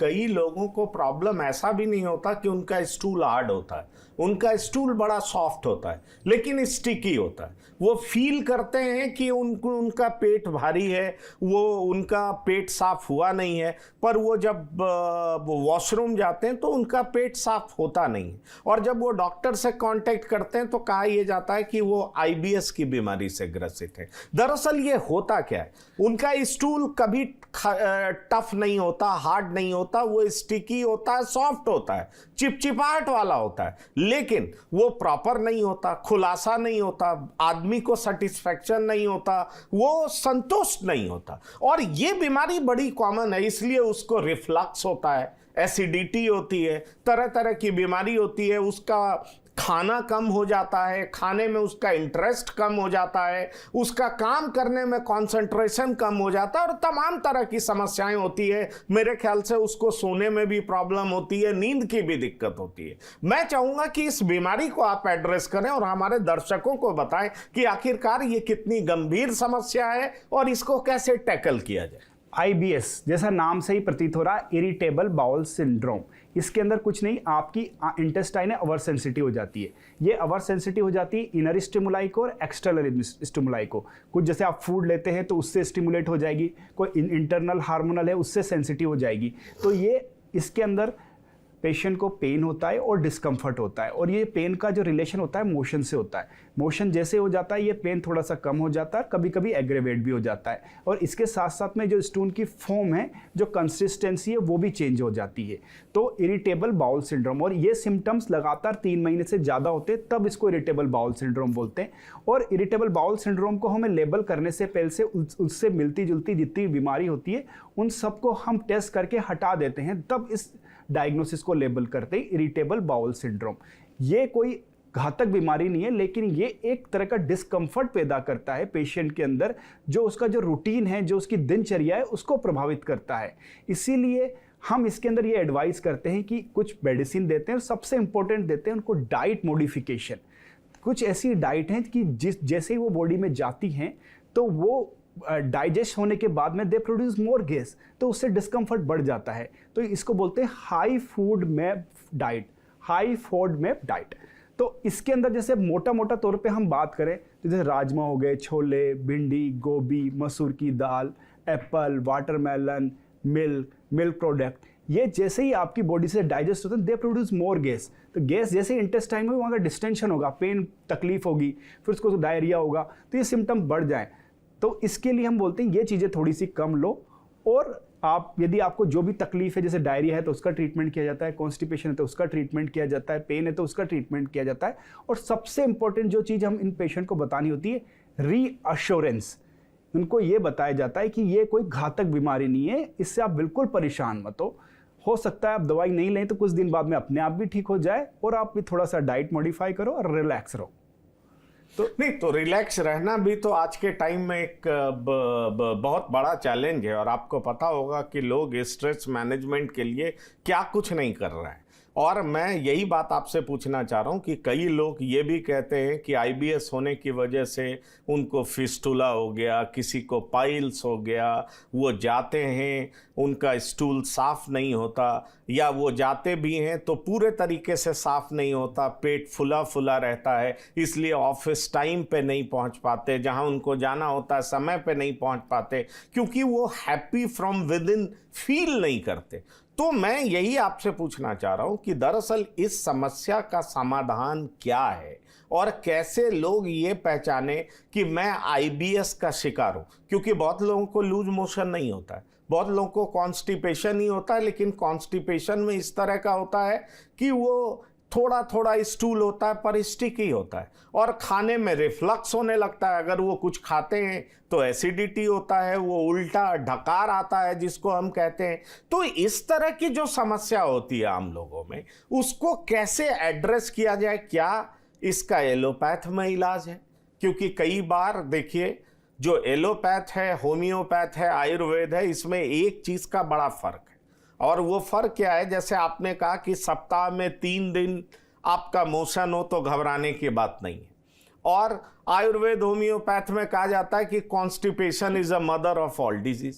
कई लोगों को प्रॉब्लम ऐसा भी नहीं होता कि उनका स्टूल हार्ड होता है, उनका स्टूल बड़ा सॉफ्ट होता है लेकिन स्टिकी होता है। वो फील करते हैं कि उनका पेट भारी है, वो उनका पेट साफ हुआ नहीं है, पर वो जब वॉशरूम जाते हैं तो उनका पेट साफ होता नहीं है। और जब वो डॉक्टर से कांटेक्ट करते हैं तो कहा यह जाता है कि वो आईबीएस की बीमारी से ग्रसित है। दरअसल ये होता क्या है, उनका स्टूल कभी टफ नहीं होता, हार्ड नहीं होता, वो स्टिकी होता है, सॉफ्ट होता है, चिपचिपाहट वाला होता है, लेकिन वो प्रॉपर नहीं होता, खुलासा नहीं होता, आदमी को सेटिस्फैक्शन नहीं होता, वो संतुष्ट नहीं होता। और ये बीमारी बड़ी कॉमन है, इसलिए उसको रिफ्लक्स होता है, एसिडिटी होती है, तरह तरह की बीमारी होती है, उसका खाना कम हो जाता है, खाने में उसका इंटरेस्ट कम हो जाता है, उसका काम करने में कंसंट्रेशन कम हो जाता है और तमाम तरह की समस्याएं होती है। मेरे ख्याल से उसको सोने में भी प्रॉब्लम होती है, नींद की भी दिक्कत होती है। मैं चाहूंगा कि इस बीमारी को आप एड्रेस करें और हमारे दर्शकों को बताएं कि आखिरकार ये कितनी गंभीर समस्या है और इसको कैसे टैकल किया जाए। आईबीएस जैसा नाम से ही प्रतीत हो रहा है, इरिटेबल बाउल सिंड्रोम। इसके अंदर कुछ नहीं, आपकी इंटेस्टाइन ओवर सेंसिटिव हो जाती है। ये ओवर सेंसिटिव हो जाती है इनर स्टिमुलाई को और एक्सटर्नल स्टिमुलाई को। कुछ जैसे आप फूड लेते हैं तो उससे स्टिमुलेट हो जाएगी, कोई इंटरनल हार्मोनल है उससे सेंसिटिव हो जाएगी। तो ये इसके अंदर पेशेंट को पेन होता है और डिस्कम्फर्ट होता है, और ये पेन का जो रिलेशन होता है मोशन से होता है। मोशन जैसे हो जाता है ये पेन थोड़ा सा कम हो जाता है, कभी कभी एग्रेवेट भी हो जाता है, और इसके साथ साथ में जो स्टूल की फॉर्म है, जो कंसिस्टेंसी है, वो भी चेंज हो जाती है। तो इरिटेबल बाउल सिंड्रोम, और ये सिम्टम्स लगातार 3 महीने से ज़्यादा होते हैं तब इसको इरिटेबल बाउल सिंड्रोम बोलते हैं। और इरिटेबल बाउल सिंड्रोम को हमें लेबल करने से पहले से उससे मिलती जुलती जितनी बीमारी होती है उन सबको हम टेस्ट करके हटा देते हैं, तब इस डायग्नोसिस को लेबल करते हैं इरिटेबल बाउल सिंड्रोम। ये कोई घातक बीमारी नहीं है, लेकिन ये एक तरह का डिस्कम्फर्ट पैदा करता है पेशेंट के अंदर, जो उसका जो रूटीन है, जो उसकी दिनचर्या है, उसको प्रभावित करता है। इसीलिए हम इसके अंदर ये एडवाइस करते हैं कि कुछ मेडिसिन देते हैं और सबसे इंपॉर्टेंट देते हैं उनको डाइट मॉडिफिकेशन। कुछ ऐसी डाइट हैं कि जैसे ही वो बॉडी में जाती हैं तो वो डाइजेस्ट होने के बाद में दे प्रोड्यूस मोर गैस, तो उससे डिस्कम्फर्ट बढ़ जाता है। तो इसको बोलते हैं high food map diet, high food map diet. तो इसके अंदर जैसे मोटा मोटा तौर पे हम बात करें तो जैसे राजमा हो गए, छोले, भिंडी, गोभी, मसूर की दाल, एप्पल, वाटरमेलन, मिल्क प्रोडक्ट, ये जैसे ही आपकी बॉडी से डाइजेस्ट होते हैं दे प्रोड्यूस मोर गैस। तो गैस जैसे इंटेस्टाइन में वहाँ का डिस्टेंशन होगा, पेन तकलीफ होगी, फिर उसको डायरिया होगा, तो ये सिम्टम बढ़ जाए। तो इसके लिए हम बोलते हैं ये चीज़ें थोड़ी सी कम लो, और आप यदि आपको जो भी तकलीफ है, जैसे डायरिया है तो उसका ट्रीटमेंट किया जाता है, कॉन्स्टिपेशन है तो उसका ट्रीटमेंट किया जाता है, पेन है तो उसका ट्रीटमेंट किया जाता है। और सबसे इंपॉर्टेंट जो चीज़ हम इन पेशेंट को बतानी होती है, रीअश्योरेंस। उनको ये बताया जाता है कि ये कोई घातक बीमारी नहीं है, इससे आप बिल्कुल परेशान मत हो सकता है आप दवाई नहीं लें तो कुछ दिन बाद में अपने आप भी ठीक हो जाए, और आप भी थोड़ा सा डाइट मॉडिफाई करो और रिलैक्स रहो। तो नहीं, तो रिलैक्स रहना भी तो आज के टाइम में एक बहुत बड़ा चैलेंज है, और आपको पता होगा कि लोग स्ट्रेस मैनेजमेंट के लिए क्या कुछ नहीं कर रहे हैं। और मैं यही बात आपसे पूछना चाह रहा हूँ कि कई लोग ये भी कहते हैं कि आईबीएस होने की वजह से उनको फिस्टुला हो गया, किसी को पाइल्स हो गया, वो जाते हैं उनका स्टूल साफ नहीं होता, या वो जाते भी हैं तो पूरे तरीके से साफ नहीं होता, पेट फुला फुला रहता है, इसलिए ऑफिस टाइम पे नहीं पहुंच पाते, जहां उनको जाना होता है समय पे नहीं पहुंच पाते, क्योंकि वो happy from with in feel नहीं करते। तो मैं यही आपसे पूछना चाह रहा हूं कि दरअसल इस समस्या का समाधान क्या है, और कैसे लोग ये पहचाने कि मैं आईबीएस का शिकार हूं। क्योंकि बहुत लोगों को लूज मोशन नहीं होता है, बहुत लोगों को कॉन्स्टिपेशन ही होता है, लेकिन कॉन्स्टिपेशन में इस तरह का होता है कि वो थोड़ा थोड़ा स्टूल होता है पर स्टिकी होता है, और खाने में रिफ्लक्स होने लगता है। अगर वो कुछ खाते हैं तो एसिडिटी होता है, वो उल्टा ढकार आता है जिसको हम कहते हैं। तो इस तरह की जो समस्या होती है आम लोगों में, उसको कैसे एड्रेस किया जाए? क्या इसका एलोपैथ में इलाज है? क्योंकि कई बार देखिए, जो एलोपैथ है, होम्योपैथ है, आयुर्वेद है, इसमें एक चीज का बड़ा फर्क है। और वो फर्क क्या है? जैसे आपने कहा कि सप्ताह में 3 दिन आपका मोशन हो तो घबराने की बात नहीं है, और आयुर्वेद होम्योपैथ में कहा जाता है कि constipation is a mother of all disease.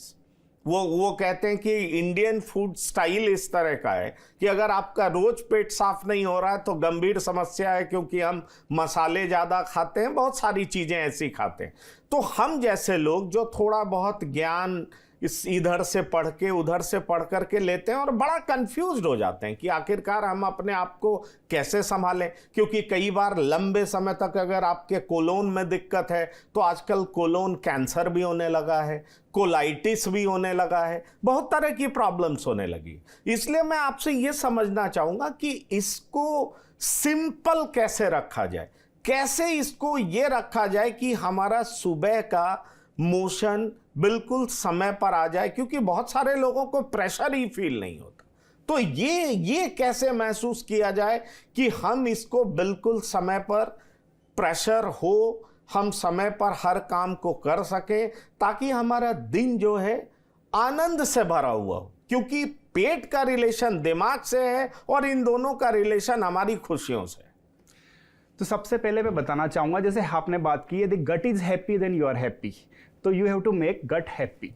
वो कहते हैं कि इंडियन फूड स्टाइल इस तरह का है कि अगर आपका रोज पेट साफ नहीं हो रहा है तो गंभीर समस्या है, क्योंकि हम मसाले ज़्यादा खाते हैं, बहुत सारी चीज़ें ऐसी खाते हैं। तो हम जैसे लोग जो थोड़ा बहुत ज्ञान इस इधर से पढ़ के उधर से पढ़ करके लेते हैं और बड़ा कंफ्यूज्ड हो जाते हैं कि आखिरकार हम अपने आप को कैसे संभालें, क्योंकि कई बार लंबे समय तक अगर आपके कोलोन में दिक्कत है तो आजकल कोलोन कैंसर भी होने लगा है, कोलाइटिस भी होने लगा है, बहुत तरह की प्रॉब्लम्स होने लगी। इसलिए मैं आपसे ये समझना चाहूँगा कि इसको सिंपल कैसे रखा जाए, कैसे इसको ये रखा जाए कि हमारा सुबह का मोशन बिल्कुल समय पर आ जाए, क्योंकि बहुत सारे लोगों को प्रेशर ही फील नहीं होता। तो ये कैसे महसूस किया जाए कि हम इसको बिल्कुल समय पर प्रेशर हो, हम समय पर हर काम को कर सकें, ताकि हमारा दिन जो है आनंद से भरा हुआ हो, क्योंकि पेट का रिलेशन दिमाग से है और इन दोनों का रिलेशन हमारी खुशियों से है। तो सबसे पहले मैं बताना चाहूँगा, जैसे आपने बात की, यदि gut is happy then you are happy, तो you have to make gut happy.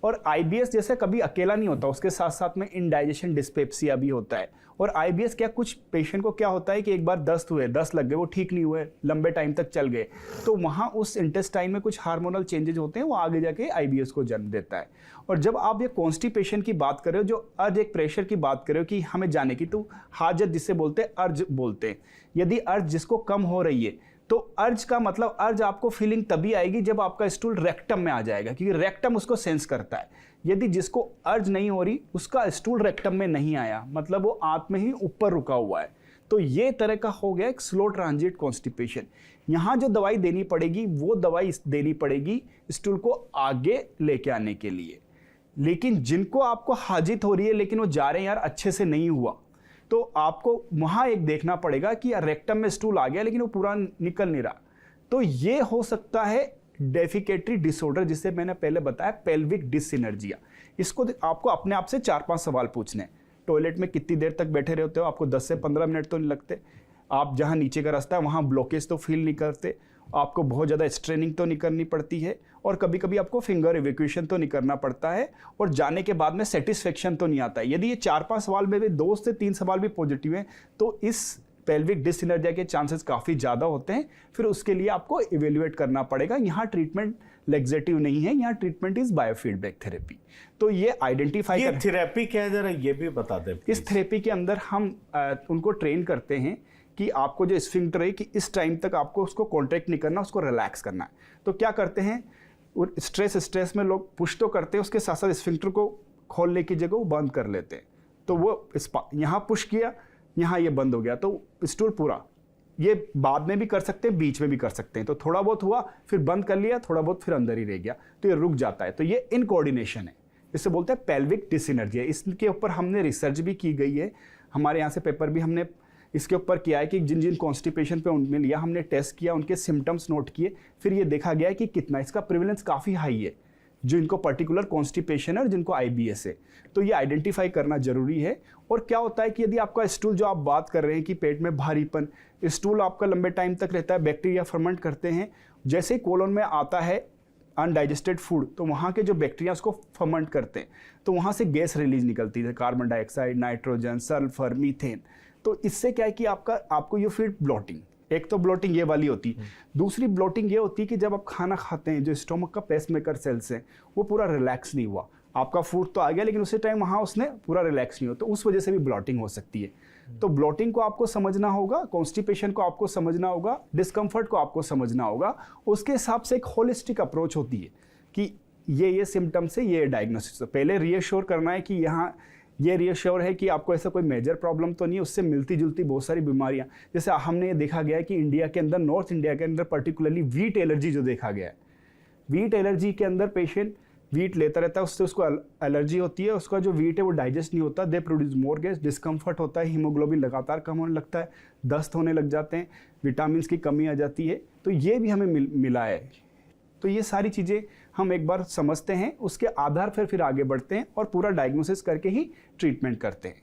और आईबीएस जैसे कभी अकेला नहीं होता, उसके साथ साथ में इंडाइजेशन डिस्पेप्सिया भी होता है। और आईबीएस क्या, कुछ पेशेंट को क्या होता है कि एक बार दस्त हुए, 10 लग गए, वो ठीक नहीं हुए, लंबे टाइम तक चल गए, तो वहाँ उस इंटेस्टाइन में कुछ हार्मोनल चेंजेज होते हैं, वो आगे जाके आईबीएस को जन्म देता है। और जब आप ये कॉन्स्टिपेशन की बात कर रहे हो, जो अर्ज एक प्रेशर की बात कर रहे हो कि हमें जाने की, तो हाजत जिसे बोलते हैं, अर्ज बोलते हैं। यदि अर्ज जिसको कम हो रही है, तो अर्ज का मतलब, अर्ज आपको फीलिंग तभी आएगी जब आपका स्टूल रेक्टम में आ जाएगा, क्योंकि रेक्टम उसको सेंस करता है। यदि जिसको अर्ज नहीं हो रही, उसका स्टूल रेक्टम में नहीं आया, मतलब वो आंत में ही ऊपर रुका हुआ है, तो ये तरह का हो गया एक स्लो ट्रांजिट कॉन्स्टिपेशन। यहाँ जो दवाई देनी पड़ेगी, वो दवाई देनी पड़ेगी स्टूल को आगे लेके आने के लिए। लेकिन जिनको आपको हाजित हो रही है, लेकिन वो जा रहे हैं यार अच्छे से नहीं हुआ, तो आपको वहाँ एक देखना पड़ेगा कि रेक्टम में स्टूल आ गया लेकिन वो पूरा निकल नहीं रहा। तो ये हो सकता है डेफिकेटरी डिसऑर्डर, जिसे मैंने पहले बताया पेल्विक डिससिनर्जिया। इसको आपको अपने आप से 4-5 सवाल पूछने हैं। टॉयलेट में कितनी देर तक बैठे रहते हो? आपको 10 से 15 मिनट तो नहीं लगते? आप जहाँ नीचे का रास्ता है वहाँ ब्लॉकेज तो फील नहीं करते? आपको बहुत ज़्यादा स्ट्रेनिंग तो नहीं करनी पड़ती है? और कभी कभी आपको फिंगर इवैक्यूएशन तो नहीं करना पड़ता है? और जाने के बाद में सेटिस्फेक्शन तो नहीं आता है? यदि ये 4-5 सवाल में भी 2 से 3 सवाल भी पॉजिटिव हैं, तो इस पेल्विक डिससिनर्जिया के चांसेस काफ़ी ज़्यादा होते हैं। फिर उसके लिए आपको इवेल्युएट करना पड़ेगा। यहाँ ट्रीटमेंट लेग्जेटिव नहीं है, यहाँ ट्रीटमेंट इज बायोफीडबैक थेरेपी। तो ये आइडेंटिफाई कर, थेरेपी क्या है, जरा ये भी बता दें। इस थेरेपी के अंदर हम उनको ट्रेन करते हैं कि आपको जो स्फिंक्टर है, कि इस टाइम तक आपको उसको कॉन्ट्रैक्ट नहीं करना, उसको रिलैक्स करना है। तो क्या करते हैं, स्ट्रेस में लोग पुश तो करते हैं, उसके साथ साथ स्फिंक्टर को खोलने की जगह वो बंद कर लेते हैं। तो वो यहाँ पुश किया, यहाँ ये बंद हो गया, तो स्टूल पूरा, ये बाद में भी कर सकते हैं, बीच में भी कर सकते हैं। तो थोड़ा बहुत हुआ, फिर बंद कर लिया, थोड़ा बहुत फिर अंदर ही रह गया, तो ये रुक जाता है। तो ये इनकोऑर्डिनेशन है, इसे बोलते हैं पेल्विक डिससिनर्जिया। इसके ऊपर हमने रिसर्च भी की गई है, हमारे यहाँ से पेपर भी हमने इसके ऊपर किया है कि जिन जिन कॉन्स्टिपेशन पे उनमें लिया, हमने टेस्ट किया, उनके सिम्टम्स नोट किए, फिर ये देखा गया है कि कितना इसका प्रिवेलेंस काफ़ी हाई है, जो इनको पर्टिकुलर कॉन्स्टिपेशन है और जिनको आईबीएस है। तो ये आइडेंटिफाई करना जरूरी है। और क्या होता है कि यदि आपका स्टूल, जो आप बात कर रहे हैं कि पेट में भारीपन, स्टूल आपका लंबे टाइम तक रहता है, बैक्टीरिया फर्मेंट करते हैं, जैसे ही कोलोन में आता है अनडाइजेस्टेड फूड, तो वहाँ के जो बैक्टीरिया उसको फर्मेंट करते हैं, तो वहाँ से गैस रिलीज निकलती है, carbon dioxide, nitrogen, sulphur, methane. तो इससे क्या है कि आपको यू फील ब्लोटिंग। एक तो ब्लोटिंग ये वाली होती है, दूसरी ब्लोटिंग ये होती है कि जब आप खाना खाते हैं, जो स्टोमक का पेसमेकर सेल्स है, वो पूरा रिलैक्स नहीं हुआ, आपका फूड तो आ गया लेकिन उसी टाइम वहाँ उसने पूरा रिलैक्स नहीं हो, तो उस वजह से भी ब्लोटिंग हो सकती है। तो ब्लोटिंग को आपको समझना होगा, कॉन्स्टिपेशन को आपको समझना होगा, डिस्कम्फर्ट को आपको समझना होगा। उसके हिसाब से एक होलिस्टिक अप्रोच होती है कि ये सिम्टम्स है, ये डायग्नोसिस। पहले रीअश्योर करना है कि यहाँ ये रीअश्योर है कि आपको ऐसा कोई मेजर प्रॉब्लम तो नहीं है, उससे मिलती जुलती बहुत सारी बीमारियां, जैसे हमने ये देखा गया है कि इंडिया के अंदर, नॉर्थ इंडिया के अंदर पर्टिकुलरली वीट एलर्जी जो देखा गया है, वीट एलर्जी के अंदर पेशेंट वीट लेता रहता है, उससे उसको एलर्जी होती है, उसका जो वीट है वो डाइजेस्ट नहीं होता, they produce more gas, discomfort होता है, हीमोग्लोबिन लगातार कम होने लगता है, दस्त होने लग जाते हैं, विटामिन की कमी आ जाती है। तो ये भी हमें मिला है। तो ये सारी चीज़ें हम एक बार समझते हैं, उसके आधार पर फिर आगे बढ़ते हैं और पूरा डायग्नोसिस करके ही ट्रीटमेंट करते हैं।